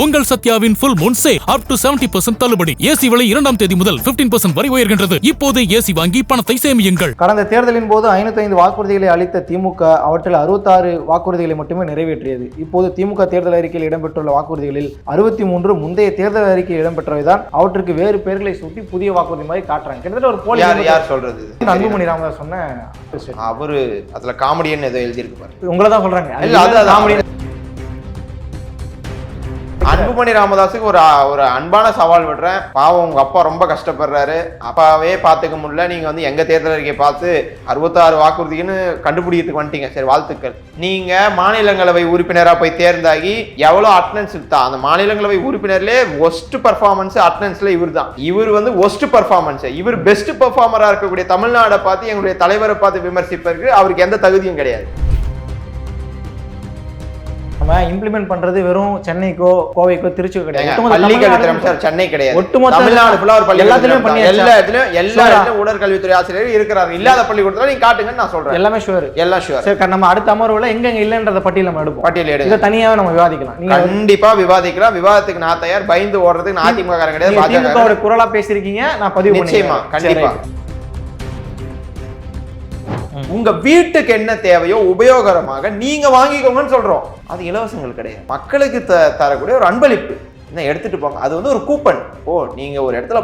உங்கள் சத்யாவின் full moon sale up to 70% தள்ளுபடி. ஏசி விலை 2ஆம் தேதி முதல் 15% வரை உயர்கின்றது. இப்போது ஏசி வாங்கி பணத்தை சேமியுங்கள். கடந்த தேர்தலின் போது 505 வாக்குறுதிகளை அளித்த திமுக அவற்றில் 66 வாக்குறுதிகளை மட்டுமே நிறைவேற்றியது. இப்போது திமுக தேர்தல் அறிக்கையில் இடம்பெற்றுள்ள வாக்குறுதிகளில் 63 முந்தைய தேர்தல் அறிக்கையில் இடம்பெற்றவைதான். அவற்றுக்கு வேறு பெயர்களை சூட்டி புதிய வாக்குறுதி மாதிரி காட்டுறாங்க. கிட்டத்தட்ட ஒரு போலி யார் சொல்றது? அன்புமணி ராமதாஸ் சொன்ன அவரு அதுல காமெடியன் ஏதோ எழுதியிருக்கு பாரு. உங்களை தான் சொல்றாங்க. காமெடி. அன்புமணி ராமதாஸுக்கு ஒரு அன்பான சவால் விடுறேன். பாவம் உங்க அப்பா ரொம்ப கஷ்டப்படுறாரு. அப்பாவே பாத்துக்க முடியல. நீங்க வந்து எங்க தேர்தல் அறிக்கையை பார்த்து 66 வாக்குறுதின்னு கண்டுபிடிக்கிறதுக்கு வந்துட்டீங்க. சரி, வாழ்த்துக்கள். நீங்க மாநிலங்களவை உறுப்பினரா போய் தேர்ந்தாகி எவ்வளவு அட்டனன்ஸ் இருக்கா? அந்த மாநிலங்களவை உறுப்பினர்லே ஒஸ்ட் பர்ஃபார்மன்ஸ் அட்டனன்ஸ்ல இவர் தான். இவர் வந்து ஒஸ்ட் பர்ஃபார்மன்ஸ். இவர் பெஸ்ட் பர்ஃபார்மரா இருக்கக்கூடிய தமிழ்நாடை பார்த்து எங்களுடைய தலைவரை பார்த்து விமர்சிப்பதற்கு அவருக்கு எந்த தகுதியும் கிடையாது. நம்ம இம்ப்ளிமெண்ட் பண்றது வெறும் சென்னைக்கோ கோவைக்கோ திருச்சிக்கோ கிடையாது. சென்னை கிடையாது, ஒட்டுமொத்த தமிழ்நாடு ஃபுல்லா ஒரு பள்ளி. எல்லா இடத்துலயும் உடற்கல்வித்துறை ஆசிரியர் இருக்கிறார். இல்லாத பள்ளிக்கூடத்துல நீங்க காட்டுங்கன்னு நான் சொல்றேன். எல்லாமே ஷுவர், எல்லாம் ஷுவர். சரி, நம்ம அடுத்த அமர்வுல எங்க இல்லன்றத பட்டியல் நம்ம எடுப்போம். பட்டியல் எடுங்க. தனியாவே நம்ம விவாதிக்கலாம். கண்டிப்பா விவாதிக்கலாம். விவாதத்துக்கு நான் தயார். பயந்து ஓடுறதுக்கு நான் அதிமுக காரங்க கிடையாது. திமுக குரலா பேசிருக்கீங்க, நான் பதிவு நிச்சயமா கண்டிப்பா. உங்க வீட்டுக்கு என்ன தேவையோ உபயோகரமாக நீங்க வாங்கிக்கோங்கன்னு சொல்றோம். அது இலவசங்கள் கிடையாது, மக்களுக்கு தரக்கூடிய ஒரு அன்பளிப்பு. என்ன எடுத்துட்டு போங்க, அது வந்து ஒரு கூப்பன். ஓ, நீங்க ஒரு இடத்துல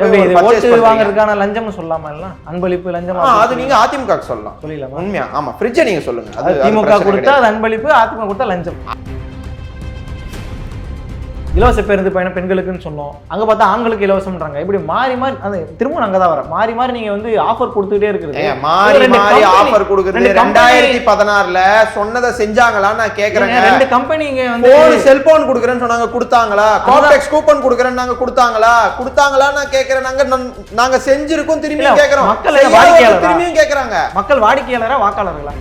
போய் வாங்குறதுக்கான லஞ்சம் சொல்லாம இல்ல, அன்பளிப்பு லஞ்சம் அது நீங்க அதிமுக சொல்லலாம். சொல்லலாம் உண்மையா? ஆமா, ஃப்ரிட்ஜை நீங்க சொல்லுங்க. அது திமுக கொடுத்தா அது அன்பளிப்பு, அதிமுக கொடுத்தா லஞ்சம். இலவச பேருந்து பயணம் பெண்களுக்குன்னு சொன்னோம். அங்க பார்த்தா ஆண்களுக்கு இலவசம்ன்றாங்க. இப்படி மாறி மாறி அது திரும்ப அங்கதான் வர மாறி மாறி நீங்க வந்து ஆஃபர் கொடுத்துக்கிட்டே இருக்குது. மாறி மாறி ஆஃபர் கொடுக்குறது. 2016ல சொன்னதை செஞ்சாங்களான்னு நான் கேக்குறேன். 2 கம்பெனிங்க வந்து செல்போன் கொடுக்குறேன்னு சொன்னாங்க, கொடுத்தாங்களா? கார்டெக்ஸ் கூப்பன் கொடுக்குறேன்னு நாங்க கொடுத்தாங்களா நான் கேக்குறேன். நாங்க செஞ்சிருக்கோம், திரும்பி கேக்குறோம். மக்கள் வாடிக்கையாளர் திரும்பியும் கேக்குறாங்க. மக்கள் வாடிக்கையாளரா வாக்காளர்களா?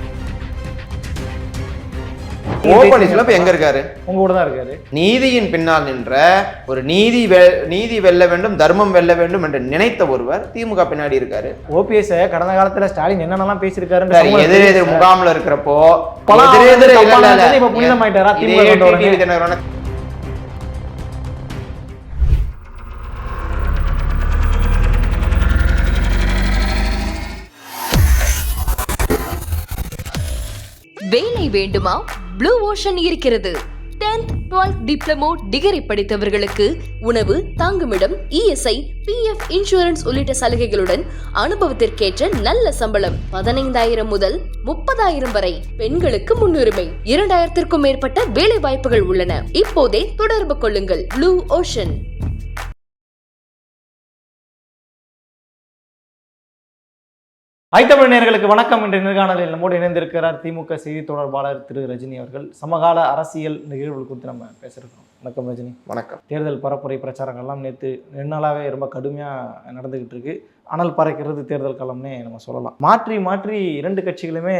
ஓபனிஸ்ல எங்க இருக்காரு? உங்க கூட தான் இருக்காரு. நீதியின் பின்னால் நின்ற ஒரு நீதி வெல்ல வேண்டும், தர்மம் வெல்ல வேண்டும் என்று நினைத்த ஒருவர் திமுக பின்னாடி இருக்காரு. ஓபிஎஸ் கடந்த காலத்துல ஸ்டாலின் என்னென்னலாம் பேசியிருக்காரு. எதிரெதிர் முகாம்ல இருக்கிறப்போ புனிதமாயிட்டாரா திமுக? வேலை வேண்டுமா? ப்ளூ ஓஷன் இருக்கிறது. 10th 12th டிப்ளமோ டிகிரி படித்தவர்களுக்கு உணவு, தங்குமிடம், இஎஸ்ஐ, பிஎஃப் இன்சூரன்ஸ் உள்ளிட்ட சலுகைகளுடன் அனுபவத்திற்கேற்ற நல்ல சம்பளம் 15,000 முதல் 30,000 வரை. பெண்களுக்கு முன்னுரிமை. 2,000க்கும் மேற்பட்ட வேலை வாய்ப்புகள் உள்ளன. இப்போதே தொடர்பு கொள்ளுங்கள். Blue ocean. ஐத்தமிழ் நேயர்களுக்கு வணக்கம். என்ற நேர்காணலில் நம்மோடு இணைந்திருக்கிறார் திமுக செய்தி தொடர்பாளர் திரு ரஜினி அவர்கள். சமகால அரசியல் நிகழ்வுகள் குறித்து நம்ம பேசியிருக்கோம். வணக்கம் ரஜினி. வணக்கம். தேர்தல் பரப்புரை பிரச்சாரங்கள்லாம் நேற்று 2 நாளாவே ரொம்ப கடுமையாக நடந்துகிட்டு இருக்கு. அனல் பறக்கிறது தேர்தல் காலம்னே நம்ம சொல்லலாம். மாற்றி 2 கட்சிகளுமே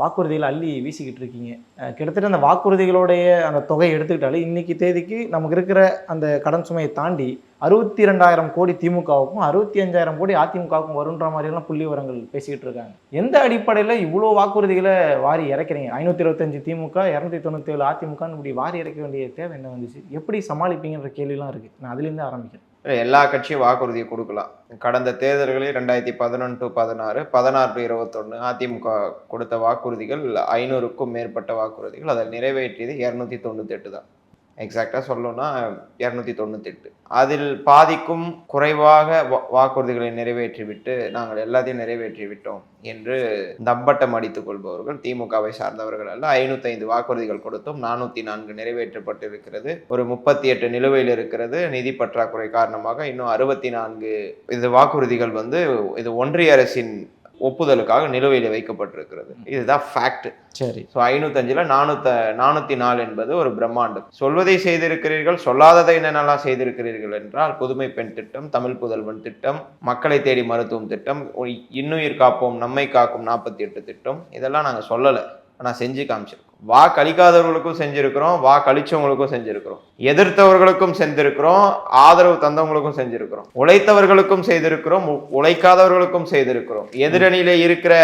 வாக்குறுதிகளை அள்ளி வீசிக்கிட்டு இருக்கீங்க. கிட்டத்தட்ட அந்த வாக்குறுதிகளுடைய அந்த தொகையை எடுத்துக்கிட்டாலே இன்னைக்கு தேதிக்கு நமக்கு இருக்கிற அந்த கடன் சுமையை தாண்டி 62,000 கோடி திமுகவுக்கும் 65,000 கோடி அதிமுகவுக்கும் வருன்ற மாதிரியெல்லாம் புள்ளி விவரங்கள் பேசிக்கிட்டு இருக்காங்க. எந்த அடிப்படையில் இவ்வளோ வாக்குறுதிகளை வாரி இறக்கிறீங்க? 525 திமுக, 297 அதிமுகன்னு இப்படி வாரி இறக்க வேண்டிய தேவை என்ன வந்துச்சு? எப்படி சமாளிப்பீங்கன்ற கேள்விலாம் இருக்குது. நான் அதுலேருந்து ஆரம்பிக்கிறேன். எல்லா கட்சியும் வாக்குறுதியை கொடுக்கலாம். கடந்த தேர்தல்களில் 2011 to 16, 16 to 21 அதிமுக கொடுத்த வாக்குறுதிகள் 500க்கும் மேற்பட்ட வாக்குறுதிகள். அதை நிறைவேற்றியது 298 தான். எக்ஸாக்டாக சொல்லணும்னா 298. அதில் பாதிக்கும் குறைவாக வாக்குறுதிகளை நிறைவேற்றிவிட்டு நாங்கள் எல்லாத்தையும் நிறைவேற்றி விட்டோம் என்று தம்பட்டம் அடித்துக் கொள்பவர்கள் திமுகவை சார்ந்தவர்கள் அல்ல. 505 வாக்குறுதிகள் கொடுத்தும் 404 நிறைவேற்றப்பட்டிருக்கிறது. ஒரு 38 நிலுவையில் இருக்கிறது. நிதி பற்றாக்குறை காரணமாக இன்னும் 64 இது வாக்குறுதிகள் வந்து இது ஒன்றிய அரசின் ஒப்புதலுக்காக நிலுவையில் வைக்கப்பட்டிருக்கிறது. இதுதான் ஃபேக்ட். சரி. ஸோ 505ல் 404 என்பது ஒரு பிரம்மாண்டம். சொல்வதை செய்திருக்கிறீர்கள், சொல்லாததை என்னென்னலாம் செய்திருக்கிறீர்கள் என்றால் புதுமை பெண் திட்டம், தமிழ் புதல்வன் திட்டம், மக்களை தேடி மருத்துவம் திட்டம், இன்னுயிர் காப்போம் நம்மை காக்கும் 48 திட்டம், இதெல்லாம் நாங்கள் சொல்லலை. ஆனால் செஞ்சு காமிச்சிருக்கோம். வாக்களிக்காதவர்களுக்கும் செஞ்சிருக்கிறோம், வாக்களிச்சவங்களுக்கும் செஞ்சிருக்கிறோம், எதிர்த்தவர்களுக்கும் செஞ்சிருக்கிறோம், ஆதரவு தந்தவங்களுக்கும் செஞ்சிருக்கிறோம், உழைத்தவர்களுக்கும் செய்திருக்கிறோம், உழைக்காதவர்களுக்கும் செய்திருக்கிறோம். எதிரணியிலே இருக்கிற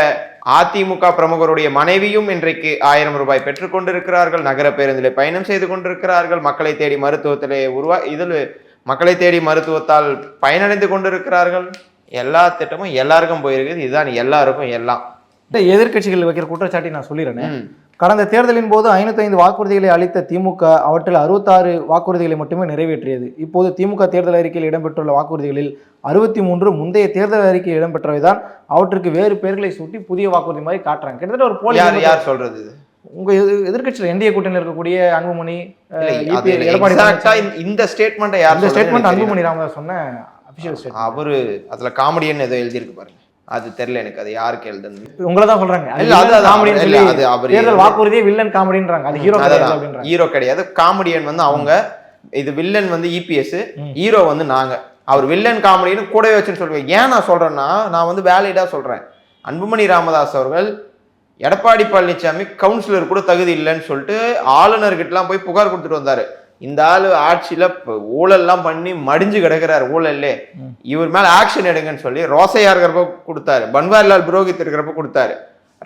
அதிமுக பிரமுகருடைய மனைவியும் இன்றைக்கு 1000 ரூபாய் பெற்றுக் கொண்டிருக்கிறார்கள், நகர பேருந்திலே பயணம் செய்து கொண்டிருக்கிறார்கள், மக்களை தேடி மருத்துவத்திலே மக்களை தேடி மருத்துவத்தால் பயனடைந்து கொண்டிருக்கிறார்கள். எல்லா திட்டமும் எல்லாருக்கும் போயிருக்குது. இதுதான் எல்லாருக்கும் எல்லாம். எதிர்க்கட்சிகள் வைக்கிற குற்றச்சாட்டை நான் சொல்லிடுறேன். கடந்த தேர்தலின் போது 505 வாக்குறுதிகளை அளித்த திமுக அவற்றில் 66 வாக்குறுதிகளை மட்டுமே நிறைவேற்றியது. இப்போது திமுக தேர்தல் அறிக்கையில் இடம்பெற்றுள்ள வாக்குறுதிகளில் 63 முந்தைய தேர்தல் அறிக்கையில் இடம்பெற்றவைதான். அவற்றுக்கு வேறு பெயர்களை சூட்டி புதிய வாக்குறுதி மாதிரி காட்டுறாங்க. கிட்டத்தட்ட ஒரு போலி. யார் சொல்றது? உங்க எதிர்க்கட்சியில் என்டிஏ கூட்டணியில் இருக்கக்கூடிய அன்புமணி, இந்த ஸ்டேட்மெண்ட் யார்? இந்த ஸ்டேட்மெண்ட் அன்புமணி ராமதாஸ் சொன்ன அபிஷியல் ஸ்டேட்மெண்ட். அவரு அதுல காமெடியன் ஏதோ எழுதியிருக்கு பாருங்க, அது தெரியல எனக்கு. அது யாருக்கு எழுதுன்னு உங்களை தான் சொல்றாங்க. வாக்குறுதியே வில்லன் காமெடின்றாங்க. அது ஹீரோ கிடையாது. ஹீரோ கிடையாது, காமெடியன் வந்து அவங்க. இது வில்லன் வந்து இபிஎஸ், ஹீரோ வந்து நாங்க. அவர் வில்லன் காமெடின்னு கூடவே வச்சுன்னு சொல்லுவேன். ஏன் நான் சொல்றேன்னா, நான் வந்து வேலிடா சொல்றேன். அன்புமணி ராமதாஸ் அவர்கள் எடப்பாடி பழனிசாமி கவுன்சிலர் கூட தகுதி இல்லைன்னு சொல்லிட்டு ஆளுநர்கிட்டலாம் போய் புகார் கொடுத்துட்டு வந்தாரு. இந்த ஆளு ஆட்சியில ஊழல்லாம் பண்ணி மடிஞ்சு கிடக்கிறார், ஊழல்லே, இவர் மேல ஆக்ஷன் எடுங்கன்னு சொல்லி ரோசையா இருக்கிறப்ப கொடுத்தாரு, பன்வாரிலால் புரோஹித் இருக்கிறப்ப கொடுத்தாரு.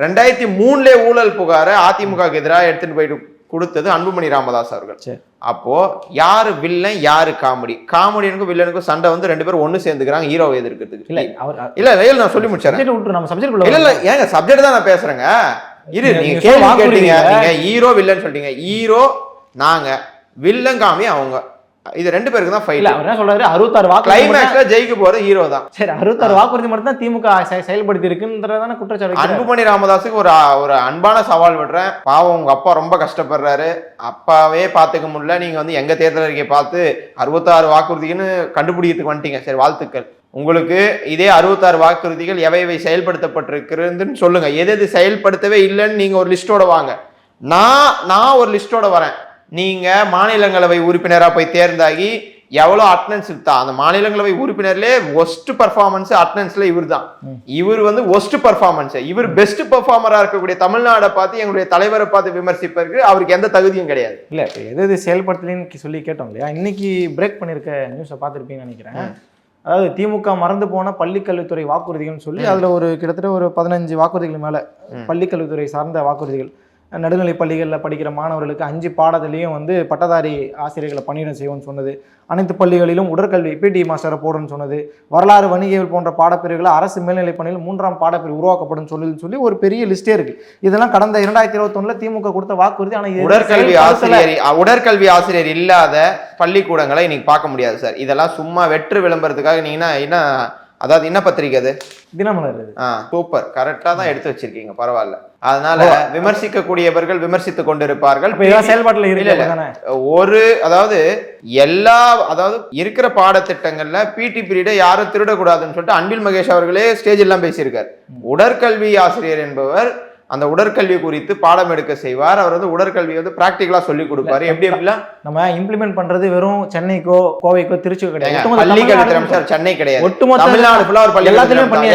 2003 ஊழல் புகார அதிமுக எதிராக எடுத்துட்டு போயிட்டு கொடுத்தது அன்புமணி ராமதாஸ் அவர்கள். அப்போ யாரு வில்லன் யாரு காமெடி? காமெடியனுக்கும் வில்லனுக்கும் சண்டை வந்து 2 பேரும் ஒண்ணு சேர்ந்துக்கிறாங்க ஹீரோவை எதிர்க்கிறதுக்கு. இல்ல நான் சொல்லி முடிச்சேன். இல்ல ஏங்க சப்ஜெக்ட் தான் நான் பேசுறேங்க. நீங்க கேள்வி கேட்டீங்க, நீங்க ஹீரோ வில்லன் சொல்லிட்டீங்க. ஹீரோ நாங்க, வில்லன் காமி அவங்க. இது 2 பேருக்கு தான் ஃபைட். அவர் என்ன சொல்றாரு, 66 வாக்கு கிளைமேக்ஸ்ல ஜெயிக்க போறது ஹீரோ தான். சரி, 66 வாக்குறுதி மட்டும் தான் திமுக செயல்படுத்தி இருக்குன்றதான குற்றச்சாட்டு. அன்புமணி ராமதாஸுக்கு ஒரு அன்பான சவால் விடுறேன். பாவம் உங்க அப்பா ரொம்ப கஷ்டப்படுறாரு, அப்பாவே பாத்துக்க முடியல, நீங்க வந்து எங்க தேர்தல் அறிக்கையை பார்த்து 66 வாக்குறுதின்னு கண்டுபிடிக்கிறதுக்கு வந்துட்டீங்க. சரி, வாழ்த்துக்கள் உங்களுக்கு. இதே 66 வாக்குறுதிகள் எவை செயல்படுத்தப்பட்டிருக்குன்னு சொல்லுங்க. எது செயல்படுத்தவே இல்லைன்னு நீங்க ஒரு லிஸ்டோட வாங்க. நான் ஒரு லிஸ்டோட வரேன். நீங்க மாநிலங்களவை உறுப்பினரா போய் தேர்ந்தாகி எவ்வளவு அட்டனன்ஸ் தான், அந்த மாநிலங்களவை உறுப்பினர்லே ஒஸ்ட் பர்ஃபார்மன்ஸ் அட்டனன்ஸ்ல இவர் தான். இவர் வந்து ஒஸ்ட் பர்ஃபார்மன்ஸ், இவர் பெஸ்ட் பர்ஃபார்மரா இருக்கக்கூடிய தமிழ்நாடை பார்த்து எங்களுடைய தலைவரை பார்த்து விமர்சிப்பதற்கு அவருக்கு எந்த தகுதியும் கிடையாது. இல்ல எது செயல்படுத்தலன்னு சொல்லி கேட்டோம் இல்லையா? இன்னைக்கு பிரேக் பண்ணிருக்க நியூஸை பார்த்துருப்பீங்கன்னு நினைக்கிறேன். அதாவது திமுக மறந்து போன பள்ளிக்கல்வித்துறை வாக்குறுதிகள்னு சொல்லி அதுல கிட்டத்தட்ட ஒரு 15 வாக்குறுதிகள் மேல பள்ளிக்கல்வித்துறை சார்ந்த வாக்குறுதிகள். நடுநிலை பள்ளிகளில் படிக்கிற மாணவர்களுக்கு 5 பாடத்திலையும் வந்து பட்டதாரி ஆசிரியர்களை பணியிடம் செய்வோம்னு சொன்னது. அனைத்து பள்ளிகளிலும் உடற்கல்வி பிடி மாஸ்டரை போடுன்னு சொன்னது. வரலாறு, வணிகவியல் போன்ற பாடப்பிரிவுகளை அரசு மேல்நிலைப் பணியில் 3ஆம் பாடப்பிரிவு உருவாக்கப்படும் சொல்லி ஒரு பெரிய லிஸ்டே இருக்கு. இதெல்லாம் கடந்த 2021 திமுக கொடுத்த வாக்குறுதி. ஆனால் உடற்கல்வி ஆசிரியர் இல்லாத பள்ளிக்கூடங்களை இன்னைக்கு பார்க்க முடியாது சார். இதெல்லாம் சும்மா வெற்று விளம்பரத்துக்காக நீங்கன்னா என்ன, அதாவது என்ன பத்திரிக்கை அது? தினமலர். சூப்பர், கரெக்டா தான் எடுத்து வச்சிருக்கீங்க, பரவாயில்ல. அதனால விமர்சிக்கக்கூடியவர்கள் விமர்சித்துக் கொண்டிருப்பார்கள். செயல்பாட்டில் அதாவது இருக்கிற பாடத்திட்டங்கள்ல பிடி பீரியடை யாரும் திருடக்கூடாதுன்னு சொல்லிட்டு அன்பில் மகேஷ் அவர்களே ஸ்டேஜ் எல்லாம் பேசியிருக்காரு. உடற்கல்வி ஆசிரியர் என்பவர் அந்த உடற்கல்வி குறித்து பாடம் எடுக்க செய்வார். அவர் வந்து உடற்கல்வி வந்து பிராக்டிகலா சொல்லி கொடுப்பாரு. எப்படிலாம் நம்ம இம்ப்ளிமெண்ட் பண்றது வெறும் சென்னைக்கோ கோவைக்கோ திருச்சிக்கோ கிடையாது. பள்ளிக்கல்வி சென்னை கிடையாது, தமிழ்நாடு ஃபுல்லா ஒரு பள்ளி.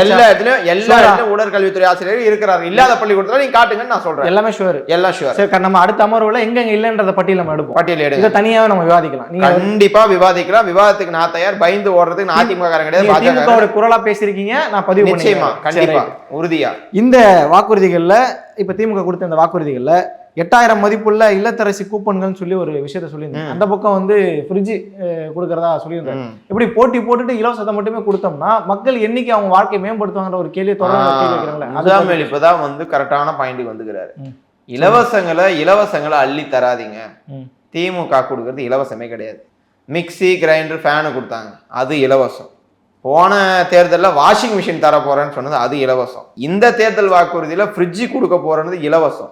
எல்லா இடத்துலயும் உடற்கல்வித்துறை ஆசிரியர் இருக்கிறார். இல்லாத பள்ளிக்கூடத்துல நீங்க காட்டுங்கன்னு நான் சொல்றேன். எல்லாமே ஷுவர், எல்லாம் ஷுவர். சரி, நம்ம அடுத்த அமர்வுல எங்க இல்லைன்றத பட்டியல் நம்ம எடுப்போம். பட்டியல் எடுங்க, தனியாவே நம்ம விவாதிக்கலாம். நீங்க கண்டிப்பா விவாதிக்கலாம். விவாதத்துக்கு நான் தயார். பயந்து ஓடுறதுக்கு நான் அதிமுக காரங்க கிடையாது. திமுக குரலா பேசிருக்கீங்க, நான் பதிவு நிச்சயமா, கண்டிப்பா, உறுதியா. இந்த வாக்குறுதிகள்ல இப்ப திமுக கொடுத்த இந்த வாக்குறுதிகள்ல 8000 மதிப்புள்ள இல்லத்தரசி கூப்பன்கள் சொல்லி ஒரு விஷயத்த சொல்லியிருந்தேன். அந்த பக்கம் வந்து ஃப்ரிட்ஜ் கொடுக்கறதா சொல்லியிருந்தாங்க. எப்படி போட்டி போட்டுட்டு இலவசத்தை மட்டுமே கொடுத்தோம்னா மக்கள் என்னைக்கு அவங்க வாழ்க்கையை மேம்படுத்துவாங்கிற ஒரு கேள்வியை தொடர்ந்து அதுதான் இப்பதான் வந்து கரெக்டான பாயிண்ட் வந்துக்கிறாரு. இலவசங்களை அள்ளி தராதிங்க. திமுக கொடுக்கறது இலவசமே கிடையாது. மிக்சி, கிரைண்டர், ஃபேனு கொடுத்தாங்க, அது இலவசம். போன தேர்தலில் வாஷிங் மிஷின் தர போறேன்னு சொன்னது அது இலவசம். இந்த தேர்தல் வாக்குறுதியில ஃப்ரிட்ஜ் கொடுக்க போறது இலவசம்.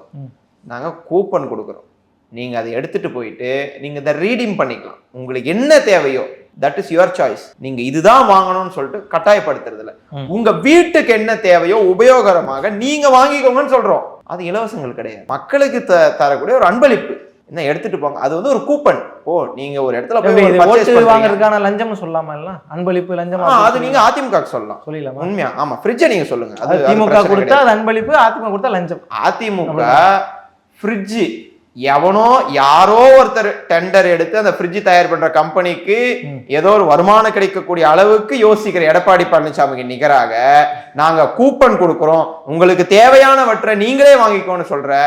நாங்க கூப்பன் கொடுக்குறோம். நீங்க அதை எடுத்துட்டு போயிட்டு நீங்க இதை ரீடீம் பண்ணிக்கலாம். உங்களுக்கு என்ன தேவையோ தட் இஸ் யுவர் சாய்ஸ். நீங்க இதுதான் வாங்கணும்னு சொல்லிட்டு கட்டாயப்படுத்துறதுல உங்க வீட்டுக்கு என்ன தேவையோ உபயோகரமாக நீங்க வாங்கிக்கோங்கன்னு சொல்றோம். அது இலவசங்கள் கிடையாது, மக்களுக்கு தரக்கூடிய ஒரு அன்பளிப்பு. என்ன எடுத்துட்டு போங்க. அது வந்து ஒரு கூப்பன். ஓ நீங்க ஒரு இடத்துல எப்படி போய் இது purchase ஓட்டு பண்றீங்க. வாங்குறதுக்கான லஞ்சம்னு சொல்லலாமா? இல்ல அன்பளிப்பு லஞ்சம் அது நீங்க அதிமுகக்கு சொல்லலாம். சொல்லிடலாமா? உண்மையா? ஆமா, ஃப்ரிட்ஜை நீங்க சொல்லுங்க. அது திமுக பிரச்சனை கொடுத்தா கிடையாது. அது அன்பளிப்பு, அதிமுக கொடுத்தா லஞ்சம். அதிமுக ஃப்ரிட்ஜ் எவனோ யாரோ ஒருத்தர் டெண்டர் எடுத்து அந்த ஃப்ரிட்ஜ் தயார் பண்ற கம்பெனிக்கு ஏதோ ஒரு வருமானம் கிடைக்கக்கூடிய அளவுக்கு யோசிக்கிற எடப்பாடி பழனிசாமிக்கு நிகராக நாங்க கூப்பன் கொடுக்கிறோம், உங்களுக்கு தேவையானவற்றை நீங்களே வாங்கிக்கோன்னு சொல்ற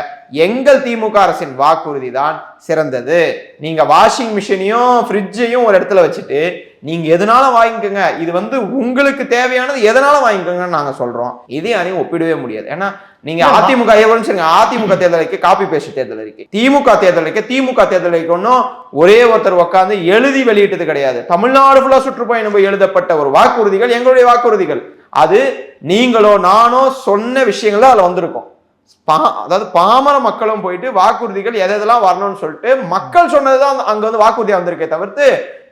எங்கள் திமுக அரசின் வாக்குறுதி தான் சிறந்தது. நீங்க வாஷிங் மிஷினையும் ஃப்ரிட்ஜையும் ஒரு இடத்துல வச்சுட்டு நீங்க எதனால வாங்கிக்கோங்க, இது வந்து உங்களுக்கு தேவையானது எதனால வாங்கிக்கோங்கன்னு நாங்க சொல்றோம். இதே அணியும் ஒப்பிடவே முடியாது. ஏன்னா நீங்க அதிமுக அதிமுக தேர்தலுக்கு காப்பி பேஸ்ட் தேர்தல் அறிக்கை, திமுக தேர்தலுக்கு ஒன்னும் ஒரே ஒருத்தர் உட்கார்ந்து எழுதி வெளியிட்டது கிடையாது. தமிழ்நாடு ஃபுல்லா சுற்றுப்பயணம் போய் எழுதப்பட்ட ஒரு வாக்குறுதிகள் எங்களுடைய வாக்குறுதிகள். அது நீங்களோ நானோ சொன்ன விஷயங்கள் அதுல வந்திருக்கும். அதாவது பாமர மக்களும் போயிட்டு வாக்குறுதிகள் எதெல்லாம் வரணும்னு சொல்லிட்டு மக்கள் சொன்னதுதான் அங்க வந்து வாக்குறுதியா வந்திருக்கே தவிர்த்து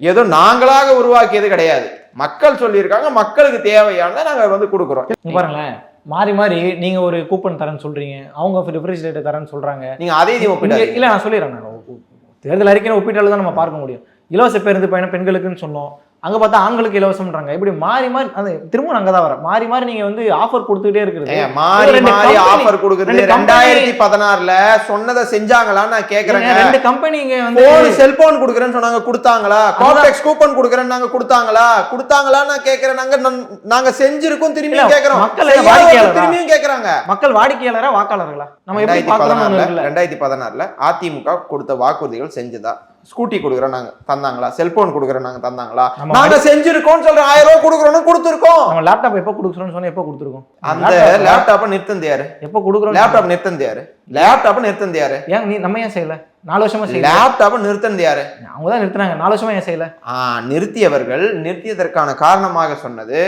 ஏதோ நாங்களாக உருவாக்கியது கிடையாது. மக்கள் சொல்லியிருக்காங்க, மக்களுக்கு தேவையானதை நாங்க வந்து கொடுக்குறோம். பாருங்களேன், மாறி மாறி நீங்க ஒரு கூப்பன் தரேன்னு சொல்றீங்க, அவங்க ரெஃப்ரிஜரேட்டர் தரேன்னு சொல்றாங்க. நீங்க அதே இல்ல நான் சொல்லிடுறேன், தேர்தல் அறிக்கை ஒப்பீட்டால தான் நம்ம பார்க்க முடியும். இலவச பேருந்து பயணம் பெண்களுக்குன்னு சொன்னோம், அங்க பார்த்தா ஆண்களுக்கு இலவசம்ன்றாங்க. இப்படி மாறி மாறி அது திரும்ப அங்கதான் வர மாறி மாறி நீங்க வந்து ஆஃபர் கொடுத்துக்கிட்டே இருக்கிறது. மாறி மாறி ஆஃபர் கொடுக்குறது 2016ல சொன்னதை செஞ்சாங்களான்னு நான் கேக்குறேன். ரெண்டு கம்பெனிங்க வந்து செல்போன் கொடுக்குறேன்னு சொன்னாங்க, கொடுத்தாங்களா? கார்டெக்ஸ் கூப்பன் கொடுக்குறேன்னு நாங்க கொடுத்தாங்களான்னு நான் கேக்குறேன். நாங்க செஞ்சிருக்கோம், திரும்பியும் கேக்குறோம். மக்கள் வாடிக்கையாளர் திரும்பியும் கேக்குறாங்க. மக்கள் வாடிக்கையாளரா வாக்காளர்களா? நம்ம எப்படி பார்க்கறோம்? 2016ல அதிமுக கொடுத்த வாக்குறுதிகள் செஞ்சதா? ஸ்கூட்டி கொடுக்குறோம் நாங்க தந்தாங்களா? செல்போன் கொடுக்குறோம் நாங்க தந்தாங்களா? நாங்க செஞ்சிருக்கோம் சொல்ற 1000 ரூபாய் கொடுக்குறோம்னு கொடுத்துருக்கோம். நம்ம லேப்டாப் எப்ப கொடுக்குறோம்னு சொன்னா எப்ப கொடுத்துருக்கோம்? அந்த லேப்டாப்பை நிறுத்தம் யாரு? எப்ப கொடுக்குறோம்? லேப்டாப் நிறுத்தம் யாரு? லேப்டாப்பை நிறுத்தம் யாரு? ஏன் நீ நம்ம ஏன் செய்யல? 4 வருஷமா செய்யல. லேப்டாப்பை நிறுத்தம் யாரு? அவங்க தான் நிறுத்தினாங்க. 4 வருஷமா ஏன் செய்யல? நிறுத்தியவர்கள் நிறுத்தியதற்கான காரணமாக சொன்னது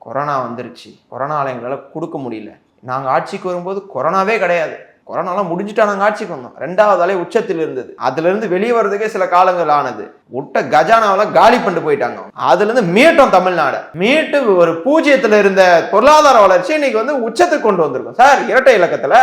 கொரோனா வந்துருச்சு, கொரோனால எங்களால கொடுக்க முடியல. நாங்க ஆட்சிக்கு வரும்போது கொரோனாவே கிடையாது, கொரோனாலாம் முடிஞ்சுட்டா நாங்க ஆட்சிக்கு வந்தோம். 2வது அலை உச்சத்தில் இருந்தது. அதுல இருந்து வெளியே வர்றதுக்கே சில காலங்கள் ஆனது. ஒட்ட கஜானாவெல்லாம் காலி பண்ணிட்டு போயிட்டாங்க. அதுல இருந்து மீட்டோம் தமிழ்நாடு. மீட்டு ஒரு பூஜ்ஜியத்துல இருந்த பொருளாதார வளர்ச்சி இன்னைக்கு வந்து உச்சத்துக்கு கொண்டு வந்திருக்கோம் சார். இரட்டை இலக்கத்துல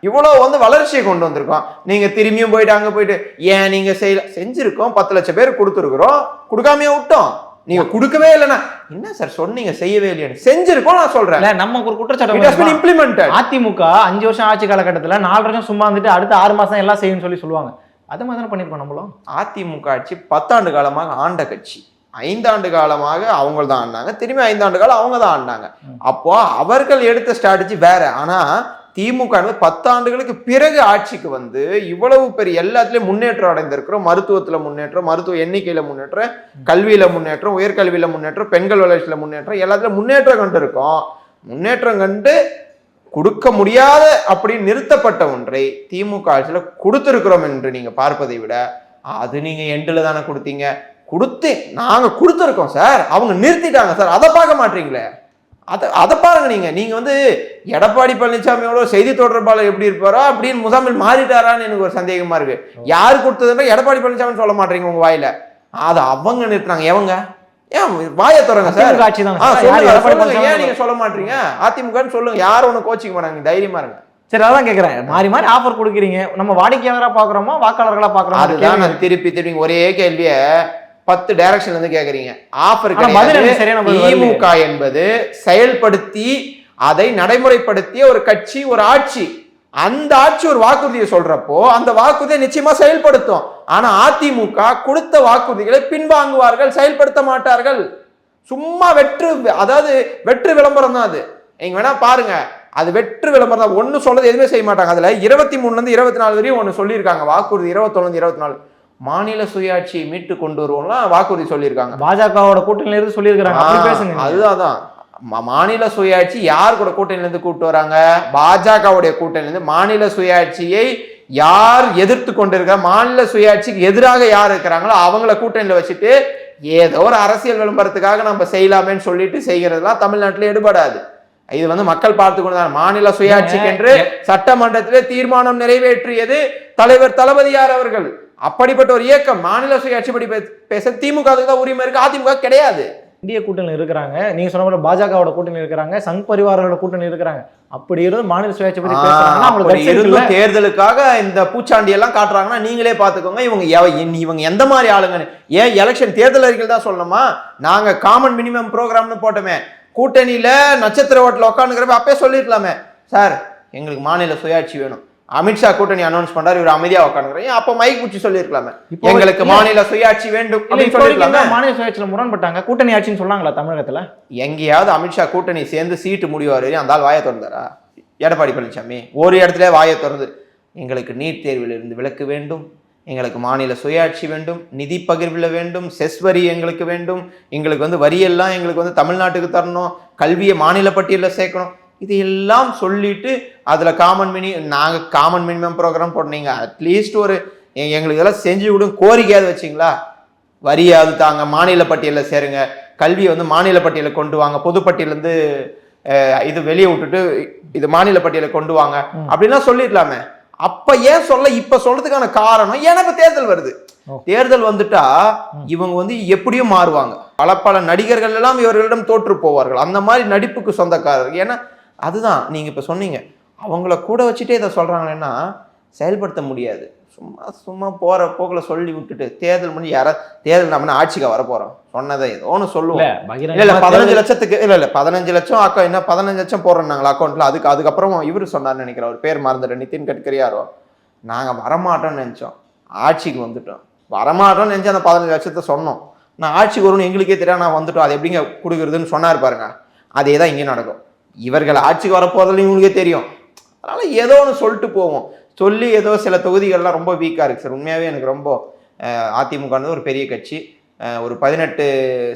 இவ்வளவு வந்து வளர்ச்சியை கொண்டு வந்திருக்கோம். நீங்க திரும்பியும் போயிட்டு அங்க போயிட்டு ஏன் நீங்க செஞ்சிருக்கோம், 10 லட்சம் பேர் கொடுத்துருக்குறோம், கொடுக்காமையே விட்டோம். நீங்க கொடுக்கவே இல்லைன்னா என்ன சார் சொன்னீங்க, செய்யவே இல்லையா? செஞ்சிருக்கோம் நான் சொல்றேன். நம்ம ஒரு குற்றச்சாட்டு இம்ப்ளிமெண்டட். அதிமுக 5 வருஷம் ஆட்சி காலகட்டத்துல 4 வருஷம் சும்மா வந்துட்டு அடுத்த 6 மாசம் எல்லாம் செய்யும்னு சொல்லுவாங்க. அது மாதிரி தானே பண்ணிருக்கோம் நம்மளும். அதிமுக ஆட்சி 10 ஆண்டு காலமாக ஆண்ட கட்சி. 5 ஆண்டு காலமாக அவங்க தான் ஆண்டாங்க, திரும்பி 5 ஆண்டு காலம் அவங்க தான் ஆண்டாங்க. அப்போ அவர்கள் எடுத்த ஸ்ட்ராட்டஜி வேற. ஆனா திமுக 10 ஆண்டுகளுக்கு பிறகு ஆட்சிக்கு வந்து இவ்வளவு பெரிய எல்லாத்துலயும் முன்னேற்றம் அடைந்திருக்கிறோம். மருத்துவத்துல முன்னேற்றம், மருத்துவ எண்ணிக்கையில முன்னேற்றம், கல்வியில முன்னேற்றம், உயர்கல்வியில முன்னேற்றம், பெண்கள் வளர்ச்சியில முன்னேற்றம், எல்லாத்துலயும் முன்னேற்றம் கண்டு இருக்கோம். முன்னேற்றம் கண்டு கொடுக்க முடியாத அப்படி நிறுத்தப்பட்ட ஒன்றை திமுக ஆட்சியில கொடுத்திருக்கிறோம் என்று நீங்க பார்ப்பதை விட அது நீங்க எண்டுல தானே கொடுத்தீங்க. நாங்க கொடுத்துருக்கோம் சார், அவங்க நிறுத்திட்டாங்க சார், அதை பார்க்க மாட்டீங்களே. அதை பாருங்க. நீங்க வந்து எடப்பாடி பழனிசாமியோட செய்தி தொடர்பாளர் எப்படி இருப்பாரோ அப்படின்னு முசாமில் மாறிட்டாரான்னு எனக்கு ஒரு சந்தேகமா இருக்கு. யாரு கொடுத்ததுன்ற எடப்பாடி பழனிசாமி சொல்ல மாட்டீங்க உங்க வாயில. அதை அவங்க நிறுத்தினாங்க. எவங்க? ஏன் வாயை தொடங்க சார். ஏன் நீங்க சொல்ல மாட்டீங்க? அதிமுகன்னு சொல்லுங்க. யாரும் ஒண்ணு கோச்சிக்க மாட்டாங்க, தைரியமா இருங்க. சரி, அதான் கேட்கிறேன். மாறி மாறி ஆஃபர் கொடுக்குறீங்க, நம்ம வாடிக்கையாளரா பாக்குறோமா வாக்காளர்களா பாக்குறோமா? அதுதான் நான் திருப்பி ஒரே கேள்விய 10 டைரக்ஷன்ல இருந்து கேக்குறீங்க. ஆஃபர் திமுக என்பது செயல்படுத்தி அதை நடைமுறைப்படுத்திய ஒரு கட்சி, ஒரு ஆட்சி. அந்த ஆட்சி ஒரு வாக்குறுதியை சொல்றப்போ அந்த வாக்குறுதியை நிச்சயமா செயல்படுத்தும். ஆனா அதிமுக கொடுத்த வாக்குறுதிகளை பின்வாங்குவார்கள், செயல்படுத்த மாட்டார்கள். சும்மா வெற்று விளம்பரம் தான் அது. நீங்க வேணா பாருங்க, அது வெற்று விளம்பரம் தான். ஒண்ணு சொல்றது எதுவுமே செய்ய மாட்டாங்க. அதுல 23 இருந்து 24 வரையும் ஒண்ணு சொல்லியிருக்காங்க. வாக்குறுதி 21 24 மாநில சுயாட்சியை மீட்டு கொண்டு வருவோம்லாம் வாக்குறுதி சொல்லியிருக்காங்க. பாஜகவோட கூட்டணியில இருந்து சொல்லியிருக்காங்க. அதுதான் மாநில சுயாட்சி யார் கூட கூட்டணியில இருந்து கூட்டு வராங்க? பாஜகவுடைய கூட்டணியில இருந்து. மாநில சுயாட்சியை யார் எதிர்த்து கொண்டிருக்க, மாநில சுயாட்சிக்கு எதிராக யார் இருக்கிறாங்களோ அவங்கள கூட்டணியில வச்சுட்டு ஏதோ ஒரு அரசியல் விளம்பரத்துக்காக நம்ம செய்யலாமேன்னு சொல்லிட்டு செய்கிறதுலாம் தமிழ்நாட்டில் எடுபடாது. இது வந்து மக்கள் பார்த்து கொண்டுதான். மாநில சுயாட்சிக்கு என்று சட்டமன்றத்திலே தீர்மானம் நிறைவேற்றியது தலைவர் தளபதியார் அவர்கள். அப்படிப்பட்ட ஒரு இயக்கம் மாநில சுயாட்சி படி பேச திமுக தான் உரிமை இருக்கு, அதிமுக கிடையாது. இந்திய கூட்டணியில் இருக்கிறாங்க, நீங்க சொன்ன மாதிரி பாஜகவோட கூட்டணி இருக்கிறாங்க, சங் பரிவாரோட கூட்டணி இருக்கிறாங்க. அப்படி இருந்து மாநில சுயாட்சி பத்தி பேசுறாங்கன்னா அவங்களுக்கு இருந்தும் தேர்தலுக்காக இந்த பூச்சாண்டி எல்லாம் காட்டுறாங்கன்னா நீங்களே பாத்துக்கோங்க இவங்க எந்த மாதிரி ஆளுங்க. ஏன் எலெக்ஷன் தேர்தல் அறிக்கையில் தான் சொல்லணுமா? நாங்க காமன் மினிமம் ப்ரோக்ராம்னு போட்டோமே, கூட்டணியில நட்சத்திர ஓட்டில் உட்காந்துக்கிறப்ப அப்பயே சொல்லிருக்கலாமே, சார் எங்களுக்கு மாநில சுயாட்சி வேணும். அமித்ஷா கூட்டணி அனௌன்ஸ் பண்றாரு, இவர் அமைதியா உட்காந்துக்கிறேன், அப்ப மைக் பிடிச்சி சொல்லிருக்கலாமே எங்களுக்கு மாநில சுயாட்சி வேண்டும். மாநில சுயாட்சியில முரண்பட்டாங்க, கூட்டணி ஆட்சின்னு சொன்னாங்களா தமிழகத்துல? எங்கேயாவது அமித்ஷா கூட்டணி சேர்ந்து சீட்டு முடிவாரு அந்த ஆள் வாயை திறந்தாரா? எடப்பாடி பழனிசாமி ஒரு இடத்துல வாயை திறந்து எங்களுக்கு நீட் தேர்வில் இருந்து விலக்கு வேண்டும், எங்களுக்கு மாநில சுயாட்சி வேண்டும், நிதி பகிர்வில் வேண்டும், செஸ் வரி எங்களுக்கு வேண்டும், எங்களுக்கு வரியெல்லாம் எங்களுக்கு தமிழ்நாட்டுக்கு தரணும், கல்வியை மாநில பட்டியலில் சேர்க்கணும், இது எல்லாம் சொல்லிட்டு அதில் நாங்கள் காமன் மினிமம் ப்ரோக்ராம் போட்டீங்க, அட்லீஸ்ட் ஒரு எங்களுக்கு இதெல்லாம் செஞ்சு விடுங்க, கோரிக்கையாவது வச்சிங்களா? வரியாவது தாங்க, மாநில பட்டியலில் சேருங்க, கல்வியை மாநில பட்டியலில் கொண்டு வாங்க, பொதுப்பட்டியலேருந்து இது வெளியே விட்டுட்டு இது மாநில பட்டியலை கொண்டு வாங்க அப்படின்லாம் சொல்லிடலாமே. அப்ப ஏன் இப்ப சொல்றதுக்கான காரணம், ஏன்னா இப்ப தேர்தல் வருது. தேர்தல் வந்துட்டா இவங்க எப்படியும் மாறுவாங்க. பல நடிகர்கள் எல்லாம் இவர்களிடம் தோற்று போவார்கள், அந்த மாதிரி நடிப்புக்கு சொந்தக்காரர்கள். ஏன்னா அதுதான் நீங்க இப்ப சொன்னீங்க, அவங்கள கூட வச்சுட்டே இதை சொல்றாங்கன்னா செயல்படுத்த முடியாது. சும்மா போற போக்குல சொல்லி விட்டுட்டு தேர்தல் முடிஞ்சு தேர்தல் நம்ம ஆட்சிக்கு வர போறோம் சொன்னதை ஏதோ ஒன்று சொல்லுவோம். இல்ல 15 லட்சத்துக்கு இல்ல 15 லட்சம் என்ன 15 லட்சம் போடுறாங்களா அக்கௌண்ட்ல, அதுக்கப்புறம் இவரு சொன்னார்னு நினைக்கிறேன், ஒரு பேர் மறந்துட்டு, நிதின் கட்கரியாரோ, நாங்க வரமாட்டோம்னு நினைச்சோம், ஆட்சிக்கு வந்துட்டோம். வரமாட்டோம்னு நினைச்சு அந்த 15 லட்சத்தை சொன்னோம், நான் ஆட்சிக்கு வரும்னு எங்களுக்கே தெரியாது, நான் வந்துட்டோம், அது எப்படிங்க கொடுக்குறதுன்னு சொன்னார் பாருங்க. அதே தான் இங்கே நடக்கும். இவர்கள் ஆட்சிக்கு வரப்போறதுல இவங்களுக்கே தெரியும், அதனால ஏதோ ஒன்று சொல்லிட்டு போவோம். சொல்லி ஏதோ சில தொகுதிகள்லாம் ரொம்ப வீக்காக இருக்குது சார். உண்மையாகவே எனக்கு ரொம்ப அதிமுக ஒரு பெரிய கட்சி, ஒரு 18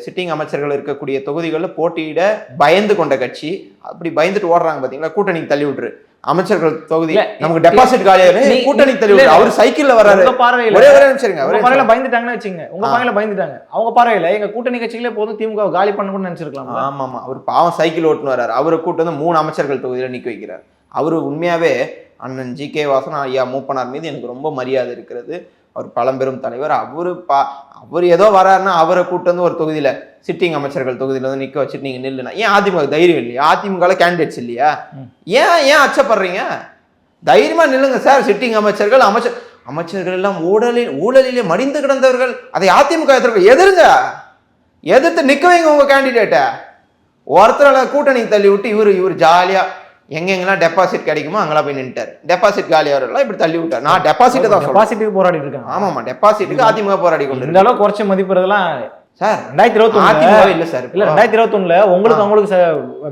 சிட்டிங் அமைச்சர்கள் இருக்கக்கூடிய தொகுதிகளில் போட்டியிட பயந்து கொண்ட கட்சி. அப்படி பயந்துட்டு ஓடுறாங்க பார்த்தீங்களா, கூட்டணிக்கு தள்ளி விட்டுரு, அமைச்சர்கள் தொகுதி நமக்கு டெபாசிட் காலியாரு, கூட்டணிக்கு தள்ளி விட்டுரு, அவர் சைக்கிள்ல வராரு. ஒரே பார்வையில பயந்துட்டாங்கன்னு வச்சுங்க, உங்க பார்வையில பயந்துட்டாங்க, அவங்க பார்வையில எங்க கூட்டணி கட்சிகளே போதும் திமுக காலி பண்ணணும்னு நினைச்சிருக்கலாம். ஆமா, அவர் பாவம் சைக்கிள் ஓட்டுன்னு வர்றாரு, அவரை கூட்டு 3 அமைச்சர்கள் தொகுதியில நிக்க வைக்கிறார். அவரு உண்மையாவே அண்ணன் ஜி.கே. வாசன் ஐயா மூப்பனார் மீது எனக்கு ரொம்ப மரியாதை இருக்கிறது. அவர் பழம்பெரும் தலைவர். அவர் ஏதோ வராருன்னா அவரை கூட்டு ஒரு தொகுதியில சிட்டிங் அமைச்சர்கள் தொகுதியில நிக்க வச்சுட்டு நீங்க நில்லுனா, ஏன் அதிமுக தைரியம் இல்லையா? அதிமுக கேண்டிடேட்ஸ் இல்லையா? ஏன் அச்சப்படுறீங்க? தைரியமா நில்லுங்க சார். சிட்டிங் அமைச்சர்கள் எல்லாம் ஊழலிலே மடிந்து கிடந்தவர்கள், அதை அதிமுக எதிர்த்து நிக்க வைங்க உங்க கேண்டிடேட்டை. ஒருத்தர் கூட்டணி தள்ளி விட்டு இவர் ஜாலியா எங்கெங்கெல்லாம் டெபாசிட் கிடைக்குமோ அங்கெல்லாம் போய் நின்ட்டார். டெபாசிட் காலியாரெல்லாம் இப்படி தள்ளி விட்டார். நான் டெபாசிட் தான் டெபாசிட்டுக்கு போராடி இருக்கேன். ஆமா, டெபாசிட்டுக்கு அதிமுக போராடி கொண்டு இந்த அளவுக்கு குறைச்ச மதிப்புறதெல்லாம் சார் 2021 இல்ல சார், இல்ல 2021 உங்களுக்கு